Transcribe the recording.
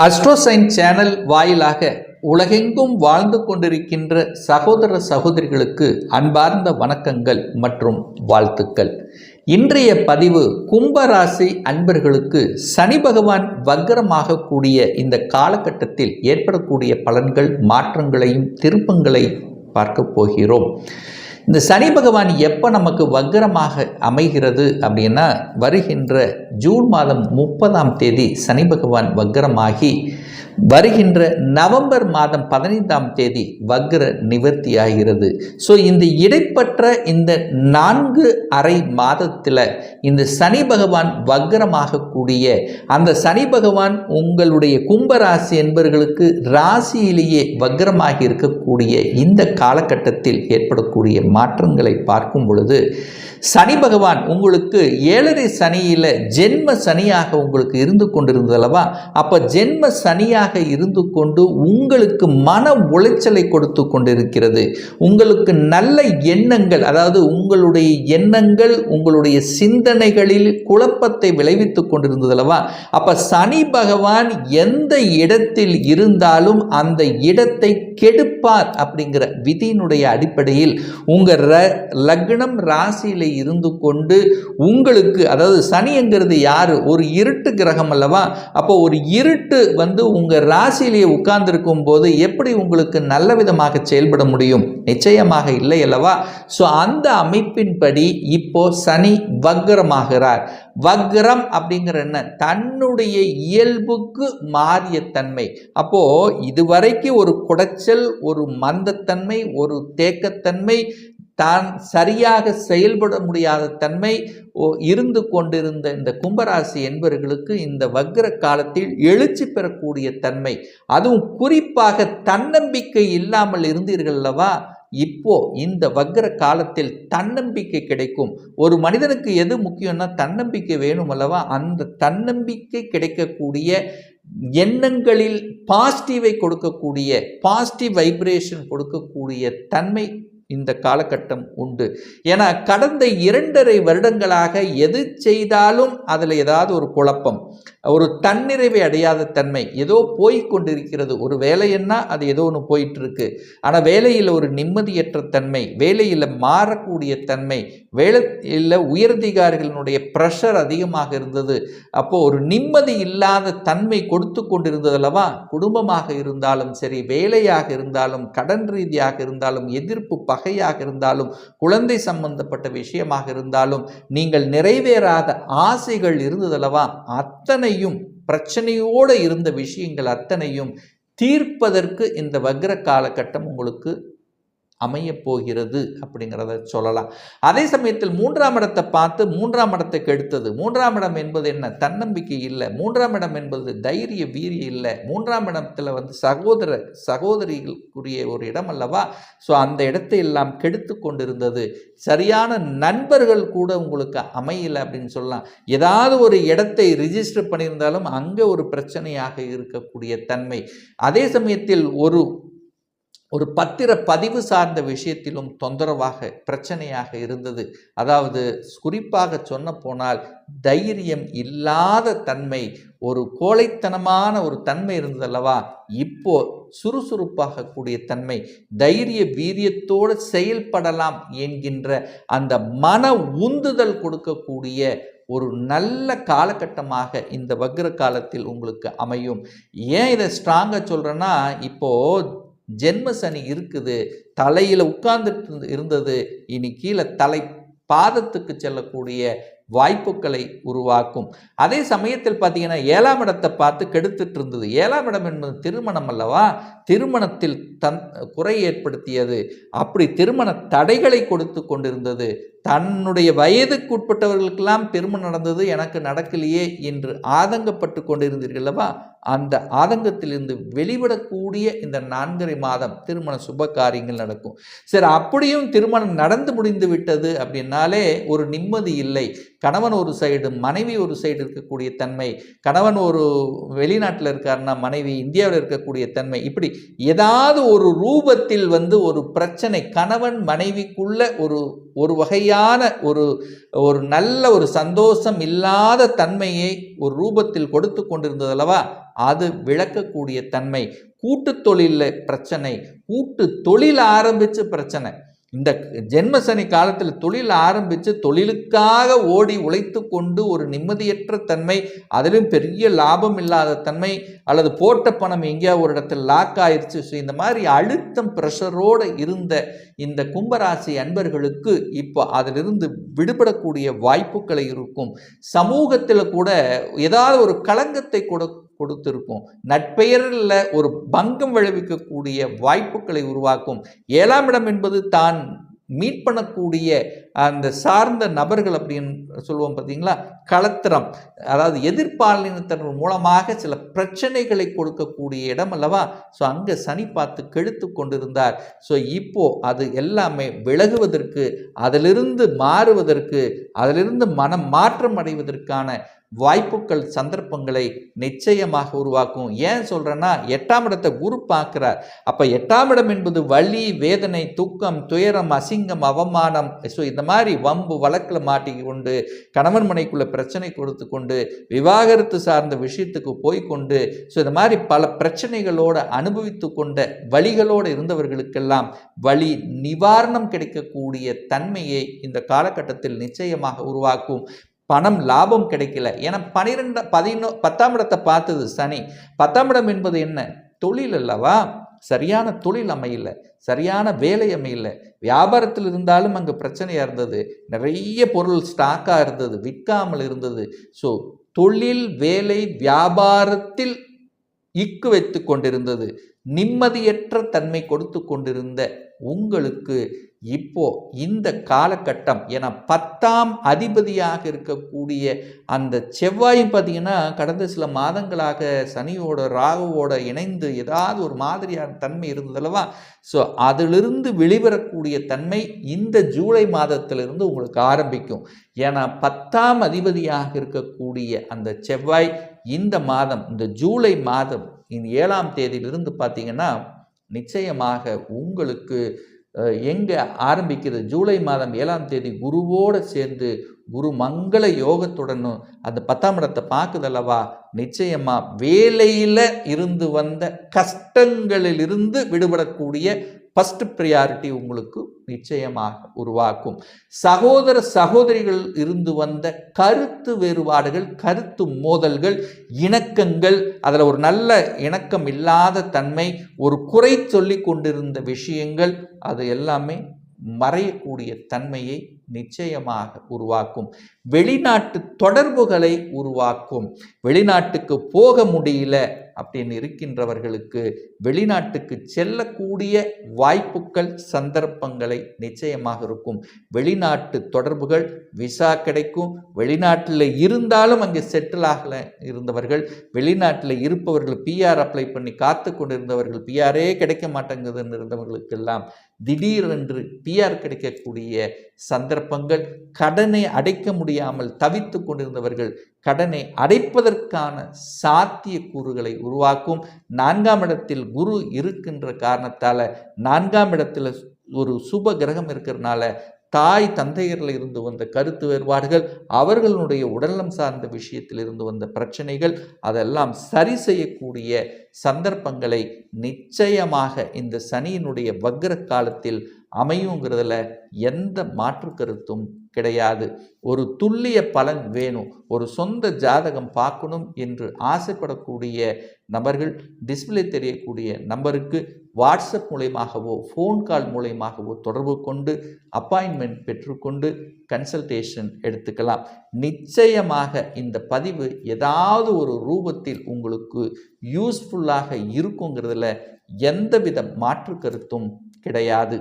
அஸ்ட்ரோசைன் channel வாயிலாக உலகெங்கும் வாழ்ந்து கொண்டிருக்கின்ற சகோதர சகோதரிகளுக்கு அன்பார்ந்த வணக்கங்கள் மற்றும் வாழ்த்துக்கள். இன்றைய பதிவு கும்பராசி அன்பர்களுக்கு சனி பகவான் வக்ரமாக கூடிய இந்த காலகட்டத்தில் ஏற்படக்கூடிய பலன்கள், மாற்றங்களையும் திருப்பங்களை பார்க்க போகிறோம். இந்த சனி பகவான் எப்போ நமக்கு வக்ரமாக அமைகிறது அப்படின்னா, வருகின்ற ஜூன் மாதம் 30ஆம் தேதி சனி பகவான் வக்ரமாகி வருகின்ற நவம்பர் மாதம் 15ஆம் தேதி வக்ர நிவர்த்தி ஆகிறது. ஸோ இந்த இடைப்பட்ட இந்த 4.5 மாதத்தில் இந்த சனி பகவான் வக்ரமாக கூடிய அந்த சனி பகவான் உங்களுடைய கும்பராசி என்பவர்களுக்கு ராசியிலேயே வக்ரமாக இருக்கக்கூடிய இந்த காலகட்டத்தில் ஏற்படக்கூடிய மாற்றங்களை பார்க்கும் பொழுது, சனி பகவான் உங்களுக்கு 7.5 சனியில் ஜென்ம சனியாக உங்களுக்கு இருந்து கொண்டிருந்ததல்லவா, அப்போ ஜென்ம சனியாக இருந்து கொண்டு உங்களுக்கு மன உளைச்சலை கொடுத்து கொண்டிருக்கிறது. உங்களுக்கு நல்ல எண்ணங்கள், அதாவது உங்களுடைய எண்ணங்கள் உங்களுடைய சிந்தனைகளில் குழப்பத்தை விளைவித்து கொண்டிருந்ததல்லவா, அப்போ சனி பகவான் எந்த இடத்தில் இருந்தாலும் அந்த இடத்தை கெடுப்பார் அப்படிங்கிற விதியினுடைய அடிப்படையில் உங்கள் லக்னம் ராசியில் இருந்து கொண்டு உங்களுக்கு, அதாவது சனிங்கிறது யாரு, ஒரு இருட்டு கிரகம் அல்லவா, அப்போ ஒரு இருட்டு உங்க ராசியிலேயே உட்கார்ந்திருக்கும் போது எப்படி உங்களுக்கு நல்ல விதமாக செயல்பட முடியும்? நிச்சயமாக இல்லை அல்லவா. ஸோ அந்த அமைப்பின்படி இப்போ சனி வக்ரமாகிறார். வக்ரம் அப்படிங்கிற என்ன, தன்னுடைய இயல்புக்கு மாறிய தன்மை. அப்போ இதுவரைக்கும் ஒரு குடைச்சல், ஒரு மந்தத்தன்மை, ஒரு தேக்கத்தன்மை, தான் சரியாக செயல்பட முடியாத தன்மை இருந்து கொண்டிருந்த இந்த கும்பராசி என்பவர்களுக்கு இந்த வக்ர காலத்தில் எழுச்சி பெறக்கூடிய தன்மை, அதுவும் குறிப்பாக தன்னம்பிக்கை இல்லாமல் இருந்தீர்கள் அல்லவா, இப்போ இந்த வக்ர காலத்தில் தன்னம்பிக்கை கிடைக்கும். ஒரு மனிதனுக்கு எது முக்கியம்னா தன்னம்பிக்கை வேணும் அல்லவா, அந்த தன்னம்பிக்கை கிடைக்கக்கூடிய எண்ணங்களில் பாசிட்டிவை கொடுக்கக்கூடிய, பாசிட்டிவ் வைப்ரேஷன் கொடுக்கக்கூடிய தன்மை இந்த காலகட்டம் உண்டு. ஏன்னா கடந்த 2.5 வருடங்களாக எது செய்தாலும் அதில் ஏதாவது ஒரு குழப்பம், ஒரு தன்னிறைவை அடையாத தன்மை, ஏதோ போய்கொண்டிருக்கிறது. ஒரு வேலைன்னா அது ஏதோ ஒன்று போயிட்டு இருக்கு, ஆனால் வேலையில் ஒரு நிம்மதியற்ற தன்மை, வேலையில் மாறக்கூடிய தன்மை, வேலையில் உயரதிகாரிகளினுடைய ப்ரெஷர் அதிகமாக இருந்தது. அப்போ ஒரு நிம்மதி இல்லாத தன்மை கொடுத்து கொண்டிருந்தது அல்லவா. குடும்பமாக இருந்தாலும் சரி, வேலையாக இருந்தாலும், கடன் ரீதியாக இருந்தாலும், எதிர்ப்பு பகையாக இருந்தாலும், குழந்தை சம்பந்தப்பட்ட விஷயமாக இருந்தாலும், நீங்கள் நிறைவேறாத ஆசைகள் இருந்ததல்லவா, அத்தனையும் பிரச்சனையோடு இருந்த விஷயங்கள் அத்தனையும் தீர்ப்பதற்கு இந்த வக்ர காலகட்டம் உங்களுக்கு அமைய போகிறது அப்படிங்கிறத சொல்லலாம். அதே சமயத்தில் 3ஆம் இடத்தை பார்த்து 3ஆம் இடத்தை கெடுத்தது. 3ஆம் இடம் என்பது என்ன, தன்னம்பிக்கை இல்லை. 3ஆம் இடம் என்பது தைரிய வீரியம் இல்லை. 3ஆம் இடத்துல சகோதரிகளுக்குரிய ஒரு இடம் அல்லவா. ஸோ அந்த இடத்தை எல்லாம் கெடுத்து கொண்டிருந்தது. சரியான நண்பர்கள் கூட உங்களுக்கு அமையலை அப்படின்னு சொல்லலாம். ஏதாவது ஒரு இடத்தை ரிஜிஸ்டர் பண்ணியிருந்தாலும் அங்கே ஒரு பிரச்சனையாக இருக்கக்கூடிய தன்மை. அதே சமயத்தில் ஒரு பத்திர பதிவு சார்ந்த விஷயத்திலும் தொந்தரவாக பிரச்சனையாக இருந்தது. அதாவது குறிப்பாக சொன்ன போனால் தைரியம் இல்லாத தன்மை, ஒரு கோழைத்தனமான ஒரு தன்மை இருந்ததல்லவா, இப்போ சுறுசுறுப்பாக கூடிய தன்மை, தைரிய வீரியத்தோடு செயல்படலாம் என்கின்ற அந்த மன உந்துதல் கொடுக்கக்கூடிய ஒரு நல்ல காலகட்டமாக இந்த வக்ர காலத்தில் உங்களுக்கு அமையும். ஏன் இதை ஸ்ட்ராங்காக சொல்கிறேன்னா, இப்போது ஜென்ம சனி இருக்குது, தலையில் உட்கார்ந்துட்டு இருந்தது, இனி கீழே தலை பாதத்துக்கு செல்லக்கூடிய வாய்ப்புகளை உருவாக்கும். அதே சமயத்தில் பார்த்தீங்கன்னா 7ஆம் இடத்தை பார்த்து கெடுத்துட்டு இருந்தது. 7ஆம் இடம் என்பது திருமணம் அல்லவா, திருமணத்தில் குறை ஏற்படுத்தியது. அப்படி திருமண தடைகளை கொடுத்து கொண்டிருந்தது. தன்னுடைய வயதுக்கு உட்பட்டவர்களுக்கெல்லாம் திருமணம் நடந்தது, எனக்கு நடக்கலையே என்று ஆதங்கப்பட்டு கொண்டிருந்தீர்கள் அல்லவா, அந்த ஆதங்கத்திலிருந்து வெளிவிடக்கூடிய இந்த 4.5 மாதம் திருமண சுப காரியங்கள் நடக்கும். சரி, அப்படியும் திருமணம் நடந்து முடிந்து விட்டது அப்படின்னாலே ஒரு நிம்மதி இல்லை. கணவன் ஒரு சைடு மனைவி ஒரு சைடு இருக்கக்கூடிய தன்மை, கணவன் ஒரு வெளிநாட்டில் இருக்காருன்னா மனைவி இந்தியாவில் இருக்கக்கூடிய தன்மை, இப்படி ஏதாவது ஒரு ரூபத்தில் ஒரு பிரச்சனை கணவன் மனைவிக்குள்ள ஒரு வகையான ஒரு நல்ல ஒரு சந்தோஷம் இல்லாத தன்மையை ஒரு ரூபத்தில் கொடுத்து கொண்டிருந்தது அல்லவா, அது விளக்கக்கூடிய தன்மை. கூட்டு தொழிலில் பிரச்சனை, கூட்டு தொழில் ஆரம்பித்து பிரச்சனை. இந்த ஜென்மசனி காலத்தில் தொழில் ஆரம்பித்து தொழிலுக்காக ஓடி உழைத்து கொண்டு ஒரு நிம்மதியற்ற தன்மை, அதிலும் பெரிய லாபம் இல்லாத தன்மை, அல்லது போட்ட பணம் எங்கேயா ஒரு இடத்துல லாக் ஆயிடுச்சு. ஸோ இந்த மாதிரி அழுத்தம் ப்ரெஷரோடு இருந்த இந்த கும்பராசி அன்பர்களுக்கு இப்போ அதிலிருந்து விடுபடக்கூடிய வாய்ப்புகளை இருக்கும். சமூகத்தில் கூட ஏதாவது ஒரு களங்கத்தை கொடுத்திருக்கும். நட்பெயரில் ஒரு பங்கம் விளைவிக்கக்கூடிய வாய்ப்புகளை உருவாக்கும். 7ஆம் இடம் என்பது தான் மீட் பண்ணக்கூடிய அந்த சார்ந்த நபர்கள் அப்படின்னு சொல்லுவோம் பார்த்தீங்களா, களத்திரம், அதாவது எதிர்பாலினத்தினர் மூலமாக சில பிரச்சனைகளை கொடுக்கக்கூடிய இடம் அல்லவா. ஸோ அங்கே சனி பார்த்து கெடுத்து கொண்டிருந்தார். ஸோ இப்போ அது எல்லாமே விலகுவதற்கு, அதிலிருந்து மாறுவதற்கு, அதிலிருந்து மனம் மாற்றம் அடைவதற்கான வாய்ப்புகள் சந்தர்ப்பங்களை நிச்சயமாக உருவாக்கும். ஏன் சொல்கிறேன்னா, 8ஆம் இடத்தை குரு பார்க்குறார். அப்போ 8ஆம் இடம் என்பது வலி, வேதனை, துக்கம், துயரம், அசிங்கம், அவமானம். ஸோ இந்த மாதிரி வம்பு வழக்கில் மாட்டிக்கொண்டு கணவன் மனைக்குள்ள பிரச்சனை கொடுத்து கொண்டு விவாகரத்து சார்ந்த விஷயத்துக்கு போய்கொண்டு ஸோ இந்த மாதிரி பல பிரச்சனைகளோடு அனுபவித்து கொண்ட வழிகளோடு இருந்தவர்களுக்கெல்லாம் வழி நிவாரணம் கிடைக்கக்கூடிய தன்மையை இந்த காலகட்டத்தில் நிச்சயமாக உருவாக்கும். பணம் லாபம் கிடைக்கல, ஏன்னா 10ஆம் இடத்தை பார்த்தது சனி. 10ஆம் இடம் என்பது என்ன? தொழில் அல்லவா. சரியான தொழில் அமையல, சரியான வேலை அமையல. வியாபாரத்தில் இருந்தாலும் அங்கே பிரச்சனையாக இருந்தது, நிறைய பொருள் ஸ்டாக்காக இருந்தது, விற்காமல் இருந்தது. ஸோ தொழில் வேலை வியாபாரத்தில் இக்கு வைத்து கொண்டிருந்தது, நிம்மதியற்ற தன்மை கொடுத்து கொண்டிருந்த உங்களுக்கு இப்போ இந்த காலகட்டம், ஏன்னா 10ஆம் அதிபதியாக இருக்கக்கூடிய அந்த செவ்வாய் பார்த்தீங்கன்னா கடந்த சில மாதங்களாக சனியோட ராகுவோட இணைந்து ஏதாவது ஒரு மாதிரியான தன்மை இருந்ததல்லவா. ஸோ அதிலிருந்து வெளிவரக்கூடிய தன்மை இந்த ஜூலை மாதத்திலிருந்து உங்களுக்கு ஆரம்பிக்கும். ஏன்னா 10ஆம் அதிபதியாக இருக்கக்கூடிய அந்த செவ்வாய் இந்த மாதம், இந்த ஜூலை மாதம் இந்த 7ஆம் தேதியிலிருந்து பார்த்தீங்கன்னா நிச்சயமாக உங்களுக்கு எங்கே ஆரம்பிக்கிறது? ஜூலை மாதம் 7ஆம் தேதி குருவோடு சேர்ந்து குரு மங்கள யோகத்துடனும் அந்த 10ஆம் இடத்தை பார்க்குதல்லவா, நிச்சயமாக வேலையில் இருந்து வந்த கஷ்டங்களிலிருந்து விடுபடக்கூடிய ஃபஸ்ட் ப்ரியாரிட்டி உங்களுக்கு நிச்சயமாக உருவாக்கும். சகோதர சகோதரிகள் இருந்து வந்த கருத்து வேறுபாடுகள், கருத்து மோதல்கள், இணக்கங்கள், அதில் ஒரு நல்ல இணக்கம் இல்லாத தன்மை, ஒரு குறை சொல்லி கொண்டிருந்த விஷயங்கள், அது எல்லாமே மறையக்கூடிய தன்மையை நிச்சயமாக உருவாக்கும். வெளிநாட்டு தொடர்புகளை உருவாக்கும். வெளிநாட்டுக்கு போக முடியல அப்படின்னு இருக்கின்றவர்களுக்கு வெளிநாட்டுக்கு செல்லக்கூடிய வாய்ப்புகள் சந்தர்ப்பங்களை நிச்சயமாக இருக்கும். வெளிநாட்டு தொடர்புகள், விசா கிடைக்கும். வெளிநாட்டில் இருந்தாலும் அங்கே செட்டில் ஆகல இருந்தவர்கள், வெளிநாட்டில் இருப்பவர்கள், பிஆர் அப்ளை பண்ணி காத்து கொண்டிருந்தவர்கள், பிஆரே கிடைக்க மாட்டேங்குதுன்னு இருந்தவர்களுக்கெல்லாம் திடீரென்று பிஆர் கிடைக்கக்கூடிய சந்தர்ப்பங்கள், கடனை அடைக்க முடியாமல் தவித்து கொண்டிருந்தவர்கள் கடனை அடைப்பதற்கான சாத்திய கூறுகளை உருவாக்கும். 4ஆம் இடத்தில் குரு இருக்கின்ற காரணத்தால், 4ஆம் இடத்தில் ஒரு சுப கிரகம் இருக்கிறதுனால தாய் தந்தையரில் இருந்து வந்த கருத்து வேறுபாடுகள், அவர்களுடைய உடல்நலம் சார்ந்த விஷயத்தில் இருந்து வந்த பிரச்சனைகள், அதெல்லாம் சரி செய்யக்கூடிய சந்தர்ப்பங்களை நிச்சயமாக இந்த சனியினுடைய வக்ர காலத்தில் அமையுங்கிறதுல எந்த மாற்று கருத்தும் கிடையாது. ஒரு துல்லிய பலன் வேணும், ஒரு சொந்த ஜாதகம் பார்க்கணும் என்று ஆசைப்படக்கூடிய நபர்கள் டிஸ்பிளே தெரியக்கூடிய நம்பருக்கு வாட்ஸ்அப் மூலமாகவோ ஃபோன் கால் மூலமாகவோ தொடர்பு கொண்டு அப்பாயின்மெண்ட் பெற்றுக்கொண்டு கன்சல்டேஷன் எடுத்துக்கலாம். நிச்சயமாக இந்த பதிவு ஏதாவது ஒரு ரூபத்தில் உங்களுக்கு யூஸ்ஃபுல்லாக இருக்குங்கிறதுல எந்தவித மாற்று கருத்தும் கிடையாது.